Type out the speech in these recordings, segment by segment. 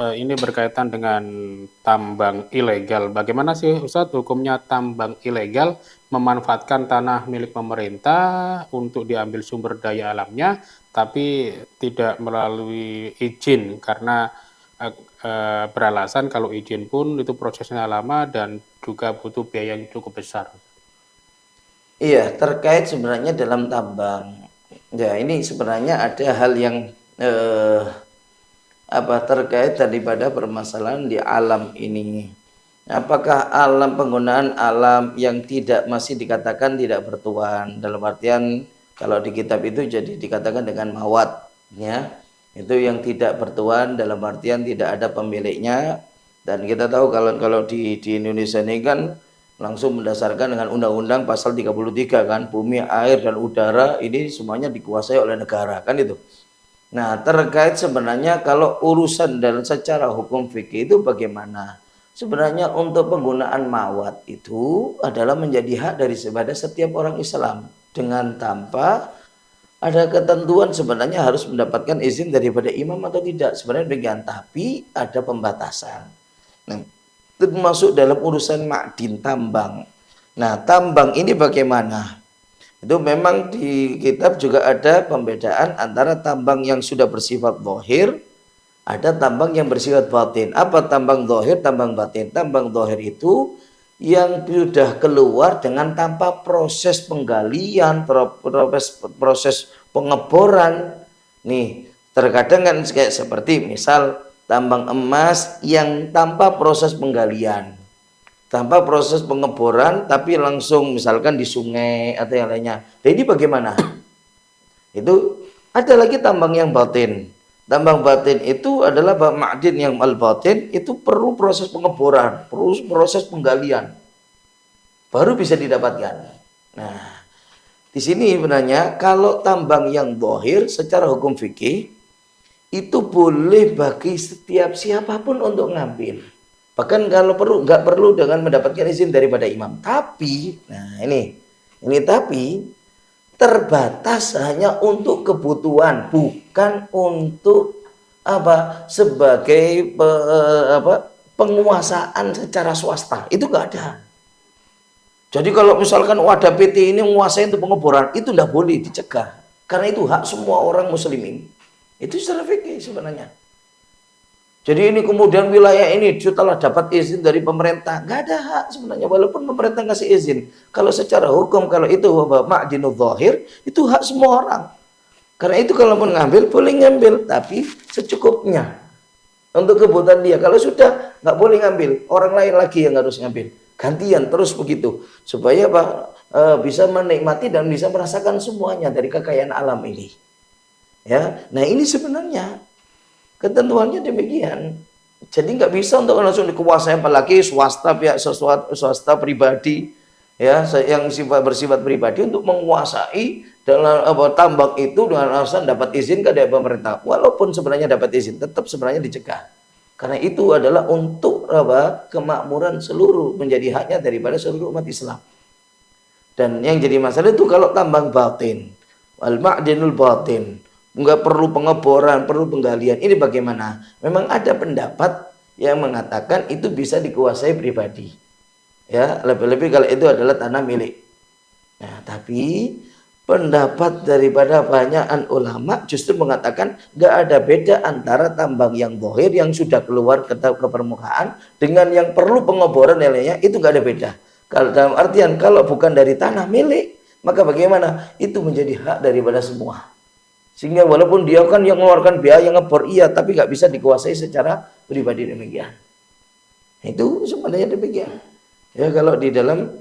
Ini berkaitan dengan tambang ilegal. Bagaimana sih Ustadz hukumnya tambang ilegal memanfaatkan tanah milik pemerintah untuk diambil sumber daya alamnya, tapi tidak melalui izin karena beralasan kalau izin pun itu prosesnya lama dan juga butuh biaya yang cukup besar. Iya, terkait sebenarnya dalam tambang. Ya, ini sebenarnya ada hal yang eh, terkait daripada permasalahan di alam ini. Apakah alam penggunaan alam yang tidak masih dikatakan tidak bertuan, dalam artian kalau di kitab itu jadi dikatakan dengan mawat, ya, itu yang tidak bertuan dalam artian tidak ada pemiliknya. Dan kita tahu kalau di Indonesia ini kan langsung mendasarkan dengan undang-undang pasal 33 kan, bumi, air dan udara ini semuanya dikuasai oleh negara kan itu. Nah, terkait sebenarnya kalau urusan dan secara hukum fikih itu bagaimana? Sebenarnya untuk penggunaan mawat itu adalah menjadi hak dari setiap orang Islam dengan tanpa ada ketentuan sebenarnya harus mendapatkan izin daripada imam atau tidak. Sebenarnya demikian, tapi ada pembatasan. Nah, termasuk dalam urusan makdin tambang. Nah, tambang ini bagaimana? Itu memang di kitab juga ada pembedaan antara tambang yang sudah bersifat zahir, ada tambang yang bersifat batin. Apa tambang zahir, tambang batin? Tambang zahir itu yang sudah keluar dengan tanpa proses penggalian, proses pengeboran. Nih, terkadang kan kayak seperti misal tambang emas yang tanpa proses penggalian, tanpa proses pengeboran, tapi langsung misalkan di sungai atau yang lainnya. Jadi bagaimana? Itu ada lagi tambang yang batin. Tambang batin itu adalah ma'din yang al-batin, itu perlu proses pengeboran, perlu proses penggalian, baru bisa didapatkan. Nah, di sini sebenarnya kalau tambang yang zahir secara hukum fikih itu boleh bagi setiap siapapun untuk ngambil. Bahkan kalau perlu nggak perlu dengan mendapatkan izin daripada imam. Tapi, nah ini tapi terbatas hanya untuk kebutuhan, bukan untuk sebagai penguasaan secara swasta. Itu nggak ada. Jadi kalau misalkan wadah PT ini menguasai untuk pengeboran, itu tidak boleh dicegah. Karena itu hak semua orang muslimin. Itu secara fikih sebenarnya. Jadi ini kemudian wilayah ini setelah dapat izin dari pemerintah, nggak ada hak sebenarnya walaupun pemerintah ngasih izin. Kalau secara hukum kalau itu ma'dinul zahir itu hak semua orang. Karena itu kalau mau ngambil boleh ngambil tapi secukupnya untuk kebutuhan dia. Kalau sudah nggak boleh ngambil, orang lain lagi yang harus ngambil. Gantian terus begitu supaya bisa menikmati dan bisa merasakan semuanya dari kekayaan alam ini. Ya, nah ini sebenarnya ketentuannya demikian. Jadi nggak bisa untuk langsung dikuasai, apalagi swasta, pihak swasta pribadi ya yang bersifat pribadi untuk menguasai dalam tambak itu dengan alasan dapat izin ke dari pemerintah. Walaupun sebenarnya dapat izin, tetap sebenarnya dicegah. Karena itu adalah untuk kemakmuran seluruh, menjadi haknya daripada seluruh umat Islam. Dan yang jadi masalah itu kalau tambang batin, al-ma'dinul batin, nggak perlu pengeboran, perlu penggalian. Ini bagaimana? Memang ada pendapat yang mengatakan itu bisa dikuasai pribadi. Ya, lebih-lebih kalau itu adalah tanah milik. Nah, tapi pendapat daripada banyakan ulama justru mengatakan nggak ada beda antara tambang yang zahir yang sudah keluar ke permukaan dengan yang perlu pengeboran nilainya, itu nggak ada beda. Kalau dalam artian kalau bukan dari tanah milik, maka bagaimana? Itu menjadi hak daripada semua. Sehingga walaupun dia kan yang mengeluarkan biaya ngebor, iya, tapi nggak bisa dikuasai secara pribadi demikian. Itu sebenarnya demikian. Ya kalau di dalam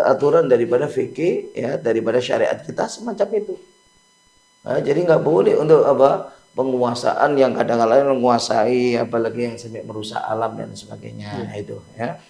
aturan daripada fikih ya daripada syariat kita semacam itu. Nah, jadi nggak boleh untuk penguasaan yang kadang-kadang menguasai apalagi yang sampai merusak alam dan sebagainya itu ya.